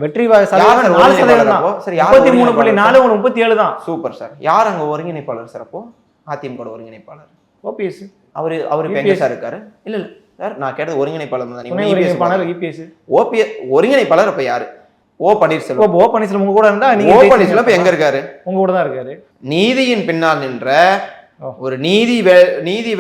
வெற்றி 33.4 உங்களுக்கு 37 தான். Super sir. யார் அங்க ஒருங்கிணைப்பாளர் சார்? அப்போ அதிமுக ஒருங்கிணைப்பாளர் ஓபிஎஸ். அவரு எங்க சார் இருக்காரு? இல்ல சார், நான் கேட்டது ஒருங்கிணைப்பாளர் தான். ஒருங்கிணைப்பாளர் அப்ப யாரு? ஓ பன்னீர்செல்வம். உங்க கூட இருந்தா நீங்க ஓ பன்னீர்செல்வம் எங்க இருக்காரு? உங்க கூட தான் இருக்காரு. நீதியின் பின்னால் நின்ற ஒரு நீதி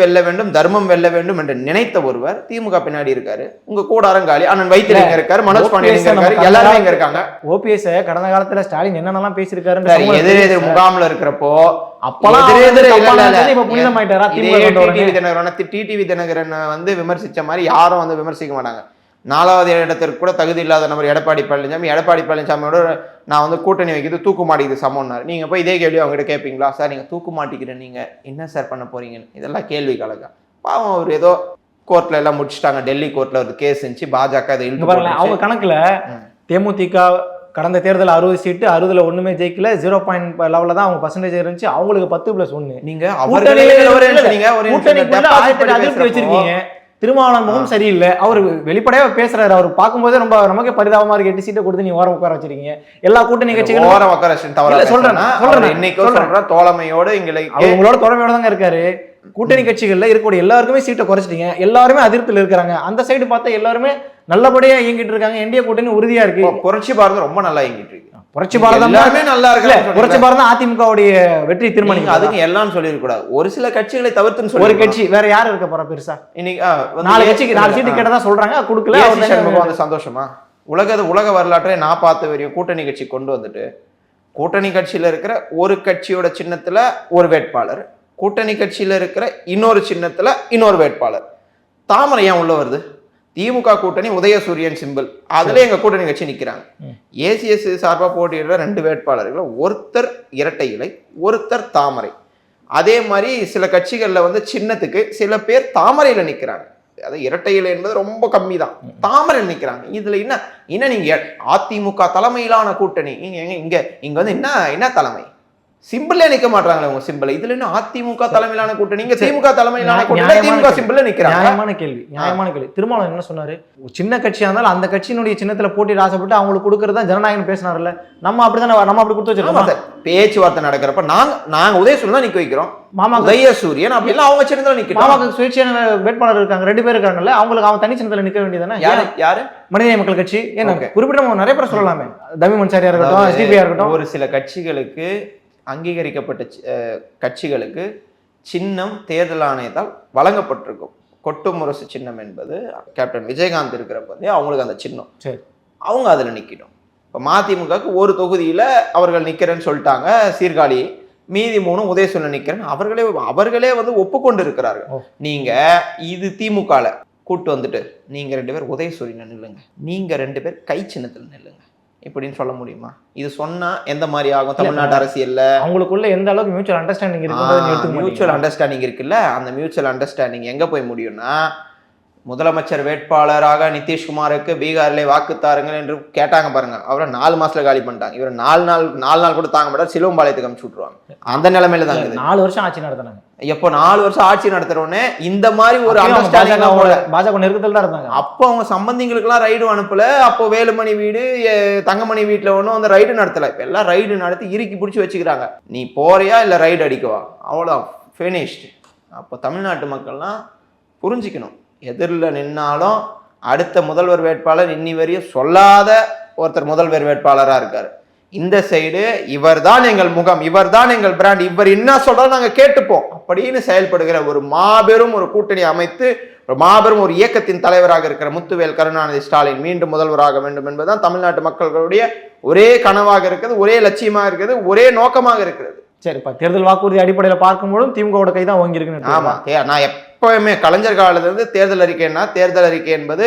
வெல்ல வேண்டும், தர்மம் வெல்ல வேண்டும் என்று நினைத்த ஒருவர் திமுக பின்னாடி இருக்காரு. உங்க கூடாரங்காலி அண்ணன் வைத்தியர் எங்க இருக்காரு, மனோஜ் பாண்டியன் எங்க இருக்காரு, எல்லாரும் எங்க இருக்காங்க. ஓபிஎஸ் கடந்த காலத்துல ஸ்டாலின் என்னென்னலாம் பேசியிருக்காரு, எதிரெதிர் முகாம்ல இருக்கிறப்போ டிடிவி தினகரன் விமர்சிச்ச மாதிரி யாரும் விமர்சிக்க மாட்டாங்க. 4வது இடத்திற்கு கூட தகுதி இல்லாத நபர் எடப்பாடி பழனிசாமியோட நான் கூட்டணி வைக்கிறது தூக்கு மாட்டிக்குது சமம்னாரு. நீங்க போய் இதே கேள்வி அவங்ககிட்ட கேட்பீங்களா? சார் நீங்க தூக்கு மாட்டிக்கிற நீங்க என்ன சார் பண்ண போறீங்கன்னு, இதெல்லாம் கேள்வி கலக்கா. பாவம் அவர் ஏதோ கோர்ட்ல எல்லாம் முடிச்சுட்டாங்க, டெல்லி கோர்ட்ல ஒரு கேஸ் இருந்துச்சு, பாஜக இதை இழுத்து அவங்க கணக்குல தேமுதிக கடந்த தேர்தல் 60 சீட்டு 60ல ஒண்ணுமே ஜெயிக்கல, 0.11 தான் அவங்க பர்சன்டேஜ் இருந்துச்சு. அவங்களுக்கு 10+1. நீங்க வச்சிருக்கீங்க. திருமாவளவன் முகம் சரியில்லை, அவர் வெளிப்படையா பேசுறாரு, அவர் பார்க்கும்போதே ரொம்ப நமக்கே பரிதாபமா இருக்கு. 8 சீட்டை கொடுத்து நீ ஓரம் உட்கார வச்சிருக்கீங்க. எல்லா கூட்டணி கட்சிகளும் ஓரம் உட்கார சொல்றேன் தோழமையோட உங்களோட தோழமையோட தாங்க இருக்காரு. கூட்டணி கட்சிகள்ல இருக்கக்கூடிய எல்லாருக்குமே சீட்டை குறைச்சிட்டீங்க, எல்லாருமே அதிருப்தியில் இருக்கிறாங்க. அந்த சைடு பார்த்தா எல்லாருமே நல்லபடியா இயங்கிட்டு இருக்காங்க. என்டிஏ கூட்டணி உறுதியா இருக்கு. புரட்சி பாரதம் ரொம்ப நல்லா இயங்கிட்டு இருக்கு. புரட்சி பாரதம் எல்லாமே நல்லா இருக்கு. புரட்சி பாரதம் அதிமுகவுடைய வெற்றி தீர்மானம். அதுக்கு எல்லாம் சொல்லிருக்க கூடாது, ஒரு சில கட்சிகளை தவிர்த்துன்னு சொல்லி ஒரு கட்சி வேற யாரு இருக்க போறா பெருசா? இன்னைக்கு 4 கட்சிக்கு 4 சீட்டு கேட்டதா சொல்றாங்க, கொடுக்கல. சந்தோஷமா? உலக வரலாற்றை நான் பார்த்த வரையும் கூட்டணி கட்சி கொண்டு வந்துட்டு கூட்டணி கட்சியில இருக்கிற ஒரு கட்சியோட சின்னத்துல ஒரு வேட்பாளர், கூட்டணி கட்சியில இருக்கிற இன்னொரு சின்னத்துல இன்னொரு வேட்பாளர். தாமரை ஏன் உள்ள வருது? திமுக கூட்டணி உதயசூரியன் சிம்பிள், அதுல எங்க கூட்டணி கட்சி நிக்கிறாங்க. ஏசிஎஸ் சார்பா போட்டியிடுற 2 வேட்பாளர்கள், ஒருத்தர் இரட்டை இலை, ஒருத்தர் தாமரை. அதே மாதிரி சில கட்சிகள்ல வந்து சின்னத்துக்கு சில பேர் தாமரையில நிக்கிறாங்க. அது இரட்டை இலை என்பது ரொம்ப கம்மி தான், தாமரையில் நிக்கிறாங்க. இதுல என்ன நீங்க அதிமுக தலைமையிலான கூட்டணி, இங்க வந்து என்ன தலைமை சிம்பிளே நிக்க மாட்டாங்களே உங்க சிம்பிள். இதுல என்ன அதிமுக தலைமையிலான கூட்டணி, இங்க திமுக தலைமையிலான கூட்டணி, திமுக சிம்பிள்ல நிக்கிறாங்க. நியாயமான கேள்வி. திருமாவளவன் என்ன சொன்னாரு, சின்ன கட்சியா இருந்தாலும் அந்த கட்சியினுடைய சின்னத்துல போட்டி ஆசைப்பட்டு அவங்களுக்கு கொடுக்கறது தான் ஜனநாயகம் பேசினார்ல. நம்ம அப்படி கொடுத்து வச்சிருக்கோம். பேச்சுவார்த்தை நடக்கிறப்ப நாங்க உதயசூரியன் தான் நிக்க வைக்கிறோம். மாமா உதயசூரியன் அப்படி எல்லாம் அவங்க சின்னத்துல நிக்கணும். மாமாக்கு சுயேட்சையான வேட்பாளர் இருக்காங்க, 2 பேர் இருக்காங்கல்ல, அவங்களுக்கு அவன் தனி சின்னத்துல நிக்க வேண்டியதானே. யாரு மனிதநேய மக்கள் கட்சி. ஏன்னா குறிப்பிட்ட நிறைய பேர் சொல்லலாமே, தமிழ் மன்சாரியா இருக்கட்டும், எஸ்டிபியா இருக்கட்டும். ஒரு சில கட்சிகளுக்கு, அங்கீகரிக்கப்பட்ட கட்சிகளுக்கு சின்னம் தேர்தல் ஆணையத்தால் வழங்கப்பட்டிருக்கும். கொட்டு முரசு சின்னம் என்பது கேப்டன் விஜயகாந்த் இருக்கிறப்ப அவங்களுக்கு அந்த சின்னம், சரி, அவங்க அதுல நிக்கணும். இப்போ மதிமுகக்கு ஒரு தொகுதியில அவர்கள் நிக்கிறேன்னு சொல்லிட்டாங்க சீர்காழி, மீதி 3 உதயசூரியன் நிக்கிறேன்னு அவர்களே வந்து ஒப்புக்கொண்டு இருக்கிறார்கள். நீங்க இது திமுகல கூட்டு வந்துட்டு நீங்க 2 பேர் உதயசூரியன் நில்லுங்க, நீங்க 2 பேர் கை சின்னத்தில் நில்லுங்க இப்படின்னு சொல்ல முடியுமா? இது சொன்னா எந்த மாதிரி ஆகும்? தமிழ்நாட்டு அரசியல்ல அவங்களுக்குள்ள எந்த அளவுக்கு மியூச்சுவல் அண்டர்ஸ்டாண்டிங் இருக்கு, மியூச்சுவல் அண்டர்ஸ்டாண்டிங் இருக்குல்ல, அந்த மியூச்சுவல் அண்டர்ஸ்டாண்டிங் எங்க போய் முடியும்னா, முதலமைச்சர் வேட்பாளராக நிதிஷ்குமாருக்கு பீகார்ல வாக்கு தாருங்கள் என்று கேட்டாங்க பாருங்க, அவரை 4 மாசத்துல காலி பண்ணிட்டாங்க. இவர் 4 நாள் கூட தாங்க மாட்டார், சிலுவம்பாளையத்துக்கு அனுப்பிச்சு விட்டுருவாங்க. அந்த நிலைமையில தான் 4 வருஷம் ஆட்சி நடத்தினாங்க. எப்போ 4 வருஷம் ஆட்சி நடத்துறோன்னே இந்த மாதிரி ஒரு அண்டர்ஸ்டாண்டிங் பாஜக நெருக்கத்தில் தான் இருந்தாங்க. அப்போ அவங்க சம்பந்திங்களுக்கெல்லாம் ரைடு அனுப்பல. அப்போ வேலுமணி வீடு, தங்கமணி வீட்டுல ஒன்றும் அந்த ரைடு நடத்தல. இப்ப எல்லாம் ரைடு நடத்தி இறுக்கி பிடிச்சி வச்சுக்கிறாங்க. நீ போறியா இல்ல ரைடு அடிக்கவா, அவ்வளோ ஃபினிஷ்டு. அப்போ தமிழ்நாட்டு மக்கள்லாம் புரிஞ்சுக்கணும், எதிரில் நின்னாலும் அடுத்த முதல்வர் வேட்பாளர் இன்னி வரையும் சொல்லாத ஒருத்தர் முதல்வர் வேட்பாளராக இருக்காரு. இந்த சைடு இவர் தான் எங்கள் முகம், இவர் தான் எங்கள் பிராண்ட், இவர் என்ன சொல்றாலும் நாங்கள் கேட்டுப்போம் அப்படின்னு செயல்படுகிற ஒரு மாபெரும் ஒரு கூட்டணி அமைத்து ஒரு மாபெரும் ஒரு இயக்கத்தின் தலைவராக இருக்கிற முத்துவேல் கருணாநிதி ஸ்டாலின் மீண்டும் முதல்வராக வேண்டும் என்பதுதான் தமிழ்நாட்டு மக்களுடைய ஒரே கனவாக இருக்கிறது, ஒரே லட்சியமாக இருக்கிறது, ஒரே நோக்கமாக இருக்கிறது. சரி, இப்போ தேர்தல் வாக்குறுதி அடிப்படையில் பார்க்கும்போது திமுகவோட கை தான் வாங்கியிருக்குன்னு. ஆமா, நான் எப்பவுமே கலைஞர் காலத்திலிருந்து தேர்தல் அறிக்கைன்னா, தேர்தல் அறிக்கை என்பது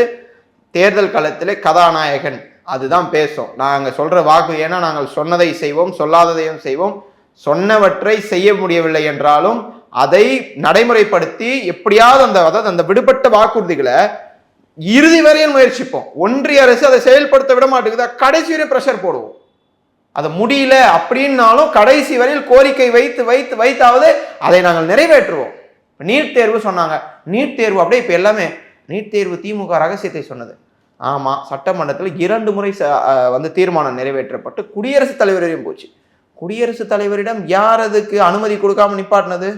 தேர்தல் களத்திலே கதாநாயகன் அதுதான் பேசும். நாங்கள் சொல்ற வாக்கு, ஏன்னா நாங்கள் சொன்னதை செய்வோம், சொல்லாததையும் செய்வோம். சொன்னவற்றை செய்ய முடியவில்லை என்றாலும் அதை நடைமுறைப்படுத்தி எப்படியாவது அதாவது அந்த விடுபட்ட வாக்குறுதிகளை இறுதி வரையும் முயற்சிப்போம். ஒன்றிய அரசு அதை செயல்படுத்த விட மாட்டேங்குது, கடைசி வரை பிரஷர் போடுவோம். அதை முடியல அப்படின்னாலும் கடைசி வரையில் கோரிக்கை வைத்தாவது அதை நாங்கள் நிறைவேற்றுவோம். நீட் தேர்வு சொன்னாங்க, நீட் தேர்வு அப்படியே இப்போ எல்லாமே நீட் தேர்வு திமுக ரகசியத்தை சொன்னது. ஆமாம், சட்டமன்றத்தில் 2 முறை வந்து தீர்மானம் நிறைவேற்றப்பட்டு குடியரசுத் தலைவரையும் போச்சு. குடியரசுத் தலைவரிடம் யார் அதுக்கு அனுமதி கொடுக்காம நிப்பாட்டினது?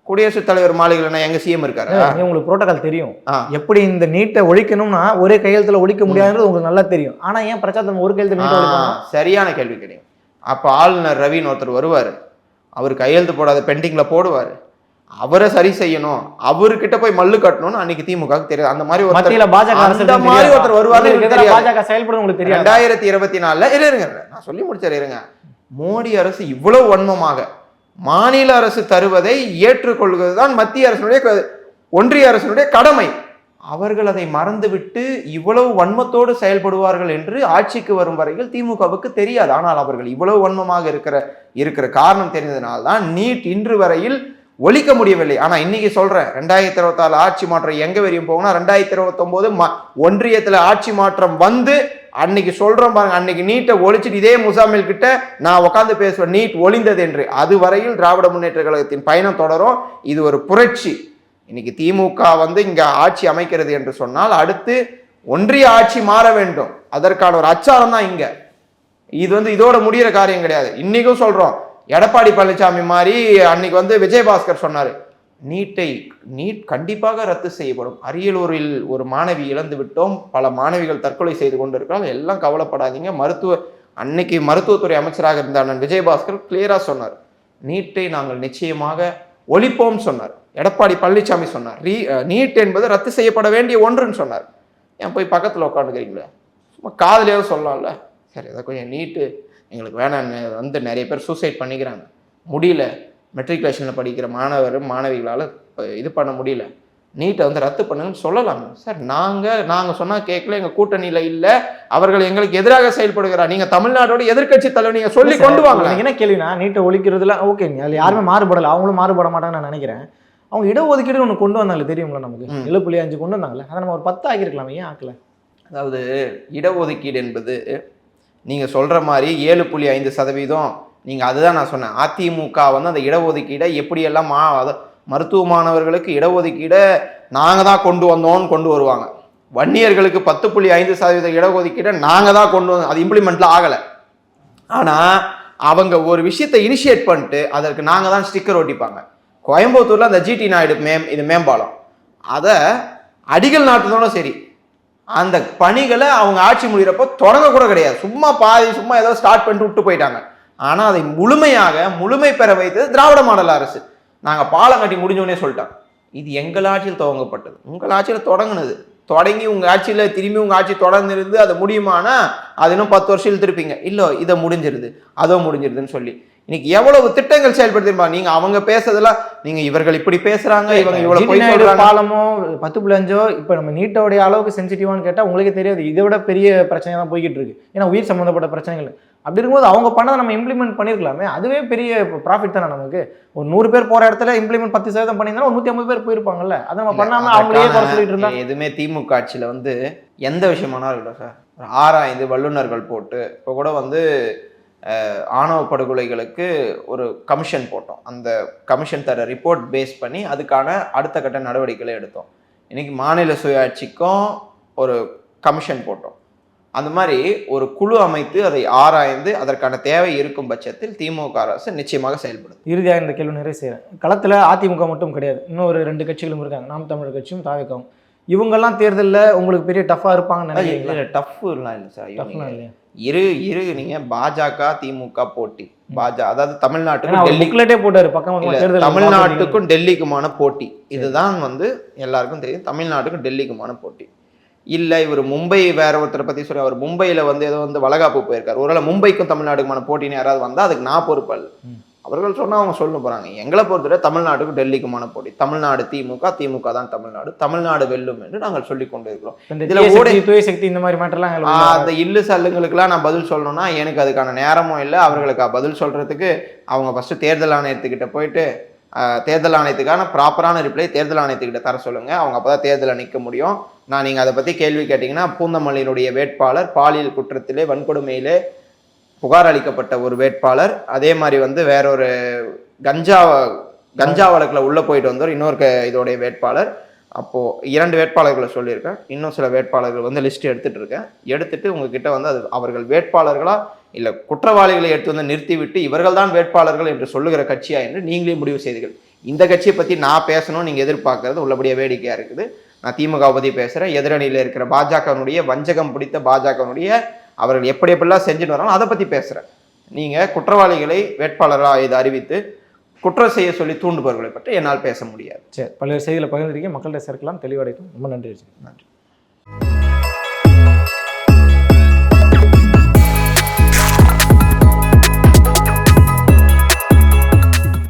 குடியரசுத் தலைவர் மாளிகையில் எங்க சிஎம் இருக்காரு. உங்களுக்கு புரோட்டோகால் தெரியும், எப்படி இந்த நீட்டை ஒழிக்கணும்னா ஒரே கையெழுத்துல ஒழிக்க முடியாதுன்றது உங்களுக்கு நல்லா தெரியும். ஆனா ஏன் பிரச்சாரம் ஒரு கையெழுத்து? சரியான கேள்வி கிடையாது. அப்ப ஆளுநர் ரவின்னு ஒருத்தர் வருவாரு, அவர் கையெழுத்து போடாத பெண்டிங்ல போடுவாரு, அவரை சரி செய்யணும், அவர்கிட்ட போய் மல்லு கட்டணும்னு அன்னைக்கு திமுக தெரியாது. அந்த மாதிரி ஒருத்தர் வருவாரு. 2024 இருங்க, நான் சொல்லி முடிச்சாரு இருங்க. மோடி அரசு இவ்வளவு வன்மமாக மாநில அரசு தருவதை ஏற்றுக்கொள்வதுதான் மத்திய அரசுடைய, ஒன்றிய அரசினுடைய கடமை. அவர்கள் அதை மறந்துவிட்டு இவ்வளவு வன்மத்தோடு செயல்படுவார்கள் என்று ஆட்சிக்கு வரும் வரையில் திமுகவுக்கு தெரியாது. ஆனால் அவர்கள் இவ்வளவு வன்மமாக இருக்கிற காரணம் தெரிந்ததுனால்தான் நீட் இன்று வரையில் ஒழிக்க முடியவில்லை. ஆனா இன்னைக்கு சொல்றேன், 2024 ஆட்சி மாற்றம் எங்க வரையும் போகணும், 2029 ஒன்றியத்துல ஆட்சி மாற்றம் வந்து அன்னைக்கு சொல்றோம் பாருங்க, அன்னைக்கு நீட்டை ஒழிச்சிட்டு இதே முசாமில் கிட்ட நான் உட்காந்து பேசுவேன் நீட் ஒழிந்தது என்று. அது வரையில் திராவிட முன்னேற்ற கழகத்தின் பயணம் தொடரும். இது ஒரு புரட்சி. இன்னைக்கு திமுக வந்து இங்க ஆட்சி அமைக்கிறது என்று சொன்னால் அடுத்து ஒன்றிய ஆட்சி மாற வேண்டும், அதற்கான ஒரு அச்சாரம் தான் இங்க. இது வந்து இதோட முடிகிற காரியம் கிடையாது. இன்னைக்கும் சொல்றோம், எடப்பாடி பழனிசாமி மாதிரி அன்னைக்கு வந்து விஜயபாஸ்கர் சொன்னாரு, நீட் கண்டிப்பாக ரத்து செய்யப்படும். அரியலூரில் ஒரு மாணவி இழந்து விட்டோம், பல மாணவிகள் தற்கொலை செய்து கொண்டிருக்கிறோம், எல்லாம் கவலைப்படாதீங்க. அன்னைக்கு மருத்துவத்துறை அமைச்சராக இருந்த அண்ணன் விஜயபாஸ்கர் கிளியரா சொன்னார், நீட்டை நாங்கள் நிச்சயமாக ஒழிப்போம் சொன்னார். எடப்பாடி பழனிசாமி சொன்னார், நீட் என்பது ரத்து செய்யப்பட வேண்டிய ஒன்றுன்னு சொன்னார். ஏன் போய் பக்கத்தில் உட்காந்துக்கிறீங்களே, சும்மா காதலியாவது சொல்லலாம்ல. சரி, அதை கொஞ்சம் நீட்டு எங்களுக்கு வேணான்னு வந்து நிறைய பேர் சூசைட் பண்ணிக்கிறாங்க, முடியல. மெட்ரிகுலேஷனில் படிக்கிற மாணவிகளால் இது பண்ண முடியல. நீட்டை வந்து ரத்து பண்ணுங்கன்னு சொல்லலாம் சார். நாங்கள் சொன்னால் கேட்கல, எங்கள் கூட்டணியில் இல்லை, அவர்கள் எங்களுக்கு எதிராக செயல்படுகிறார், நீங்கள் தமிழ்நாட்டோட எதிர்க்கட்சி தலைவர் நீங்கள் சொல்லி கொண்டு வாங்க. என்ன கேள்வினா, நீட்டை ஒழிக்கிறதுல ஓகே, அதில் யாருமே மாறுபடலை, அவங்களும் மாறுபட மாட்டாங்கன்னு நான் நினைக்கிறேன். அவங்க இடஒதுக்கீடு ஒன்று கொண்டு வந்தாங்களே தெரியுங்களா, நமக்கு 7.5 கொண்டு வந்தாங்களே, அதை நம்ம ஒரு 10 ஆக்கியிருக்கலாம், ஏன் ஆக்கல? அதாவது இடஒதுக்கீடு என்பது நீங்கள் சொல்கிற மாதிரி 7.5%, நீங்கள் அதுதான் நான் சொன்னேன். அதிமுக வந்து அந்த இடஒதுக்கீடை எப்படியெல்லாம் மருத்துவ மாணவர்களுக்கு இடஒதுக்கீடை நாங்கள் தான் கொண்டு வந்தோம்னு கொண்டு வருவாங்க. வன்னியர்களுக்கு 10.5% இடஒதுக்கீடை நாங்கள் தான் கொண்டு வந்தோம், அது இம்ப்ளிமெண்ட்லாம் ஆகலை. ஆனால் அவங்க ஒரு விஷயத்தை இனிஷியேட் பண்ணிட்டு அதற்கு நாங்கள் தான் ஸ்டிக்கர் ஒட்டிப்பாங்க. கோயம்புத்தூரில் அந்த ஜிடி நாயுடு இது மேம்பாலம், அதை அடிகள் நாட்டுதோட சரி, அந்த பணிகளை அவங்க ஆட்சி முடிகிறப்போ தொடங்க கூட கிடையாது, சும்மா ஏதோ ஸ்டார்ட் பண்ணிட்டு விட்டு போயிட்டாங்க. ஆனால் அதை முழுமை பெற வைத்தது திராவிட மாடல் அரசு. நாங்கள் பாலம் கட்டி முடிஞ்சோடனே சொல்லிட்டோம், இது எங்கள் ஆட்சியில் துவங்கப்பட்டது, உங்கள் ஆட்சியில் தொடங்கினது, தொடங்கி உங்கள் ஆட்சியில் திரும்பி உங்கள் ஆட்சி தொடர்ந்து இருந்து அது முடியுமானா அது இன்னும் 10 வருஷம் இழுத்துருப்பீங்க, இல்லை இதை முடிஞ்சிருது அதோ முடிஞ்சிருதுன்னு சொல்லி இன்னைக்கு எவ்வளவு திட்டங்கள் செயல்படுத்திருப்பா. நீங்க அவங்க பேசுறதெல்லாம் நீங்க இவர்கள் இப்படி பேசுறாங்க, இவங்க இவ்வளவு போய் சொல்றாங்க. பாலமோ 10.5 இப்ப நம்ம நீட்டோடைய அளவுக்கு சென்சிட்டிவான்னு கேட்டா உங்களுக்கே தெரியாது, இதை விட பெரிய பிரச்சனை தான் போய்கிட்டு இருக்கு. ஏன்னா உயிர் சம்பந்தப்பட்ட பிரச்சனைகள். அப்படி இருக்கும்போது அவங்க பண்ணதை நம்ம இம்ப்ளிமெண்ட் பண்ணிருக்கலாமே, அதுவே பெரிய ப்ராஃபிட் தானே நமக்கு. ஒரு 100 பேர் போற இடத்துல இம்ப்ளிமெண்ட் 10% பண்ணியிருந்தா ஒரு 150 பேர் போயிருப்பாங்கல்ல, அதை நம்ம பண்ணாம அவங்களே குறை சொல்லிட்டு இருந்தா. எதுவுமே திமுக ஆட்சியில வந்து எந்த விஷயமானாலும் இருக்கட்டும் சார், ஆராய்ந்து வல்லுநர்கள் போட்டு இப்போ கூட வந்து ஆணவ படுகொலைகளுக்கு ஒரு கமிஷன் போட்டோம். அந்த கமிஷன் தர ரிப்போர்ட் பேஸ் பண்ணி அதுக்கான அடுத்த கட்ட நடவடிக்கைகளை எடுத்தோம். இன்னைக்கு மாநில சுயாட்சிக்கும் ஒரு கமிஷன் போட்டோம். அந்த மாதிரி ஒரு குழு அமைத்து அதை ஆராய்ந்து அதற்கான தேவை இருக்கும் பட்சத்தில் திமுக அரசு நிச்சயமாக செயல்படும். இறுதியாக இந்த கேள்வி நிறைய செய்கிறேன். களத்தில் அதிமுக மட்டும் கிடையாது, இன்னும் ஒரு 2 கட்சிகளும் இருக்காங்க, நாம் தமிழர் கட்சியும் தாவேகவும். இவங்கெல்லாம் தேர்தலில் உங்களுக்கு பெரிய டஃப்பாக இருப்பாங்கன்னு நினைக்கிறீங்களா? டஃப்லாம் இல்லை சார், டஃப்லாம் இல்லையா? இரு நீங்க பாஜக திமுக போட்டி, அதாவது தமிழ்நாட்டுக்கும் போட்டாரு பக்கம், தமிழ்நாட்டுக்கும் டெல்லிக்குமான போட்டி, இதுதான் வந்து எல்லாருக்கும் தெரியும். தமிழ்நாட்டுக்கும் டெல்லிக்குமான போட்டி இல்லை. இவர் மும்பை வேற ஒருத்தரை பத்தி சொல்லி, அவர் மும்பையில வந்து ஏதோ வந்து வளகாப்பு போயிருக்காரு, ஒருவேளை மும்பைக்கும் தமிழ்நாட்டுக்குமான போட்டின்னு யாராவது வந்தா அதுக்கு நான் பொறுப்பு அல்ல. அவர்கள் சொன்னா அவங்க சொல்ல போறாங்க. எங்களை பொறுத்தவரை தமிழ்நாட்டுக்கும் டெல்லிக்குமான போட்டி, தமிழ்நாடு திமுக தான் தமிழ்நாடு வெல்லும் என்று நாங்கள் சொல்லிக் கொண்டு இருக்கிறோம். இதுல சக்தி இந்த மாதிரி மேட்டர்லாம் அந்த இல்லு சல்லுங்களுக்கெல்லாம் நான் பதில் சொல்லணும்னா எனக்கு அதுக்கான நேரமும் இல்லை. அவர்களுக்கு பதில் சொல்றதுக்கு அவங்க ஃபர்ஸ்ட் தேர்தல் ஆணையத்துக்கிட்ட போயிட்டு தேர்தல் ஆணையத்துக்கான ப்ராப்பரான ரிப்ளை தேர்தல் ஆணையத்துக்கிட்ட தர சொல்லுங்க, அவங்க அப்பதான் தேர்தலை நிற்க முடியும். நீங்க அதை பத்தி கேள்வி கேட்டீங்கன்னா, பூந்தமல்லியினுடைய வேட்பாளர் பாலியல் குற்றத்திலே வன்கொடுமையிலே புகார் அளிக்கப்பட்ட ஒரு வேட்பாளர், அதே மாதிரி வந்து வேறொரு கஞ்சா வழக்கில் உள்ளே போயிட்டு வந்தவர் இன்னொரு இதோடைய வேட்பாளர். அப்போது 2 வேட்பாளர்களை சொல்லியிருக்கேன், இன்னும் சில வேட்பாளர்கள் வந்து லிஸ்ட் எடுத்துட்டு உங்ககிட்ட வந்து அது அவர்கள் வேட்பாளர்களா இல்லை குற்றவாளிகளை எடுத்து வந்து நிறுத்திவிட்டு இவர்கள் தான் வேட்பாளர்கள் என்று சொல்லுகிற கட்சியா என்று நீங்களே முடிவு செய்தீர்கள். இந்த கட்சியை பற்றி நான் பேசணும் நீங்கள் எதிர்பார்க்கறது உள்ளபடியாக வேடிக்கையாக இருக்குது. நான் திமுக பற்றி பேசுகிறேன். எதிரணியில் இருக்கிற பாஜகனுடைய வஞ்சகம் பிடித்த பாஜகனுடைய அவர்கள் எப்படியெல்லாம் செஞ்சுட்டு வராலும் அதை பற்றி பேசுகிறேன். நீங்கள் குற்றவாளிகளை வேட்பாளராக இதை அறிவித்து குற்றம் செய்ய சொல்லி தூண்டுபவர்களை பற்றி என்னால் பேச முடியாது. சரி, பல்வேறு செய்திகளை பகிர்ந்துருக்கீங்க, மக்கள்கிட்ட சேர்க்கலாம், தெளிவடைக்கும். ரொம்ப நன்றி.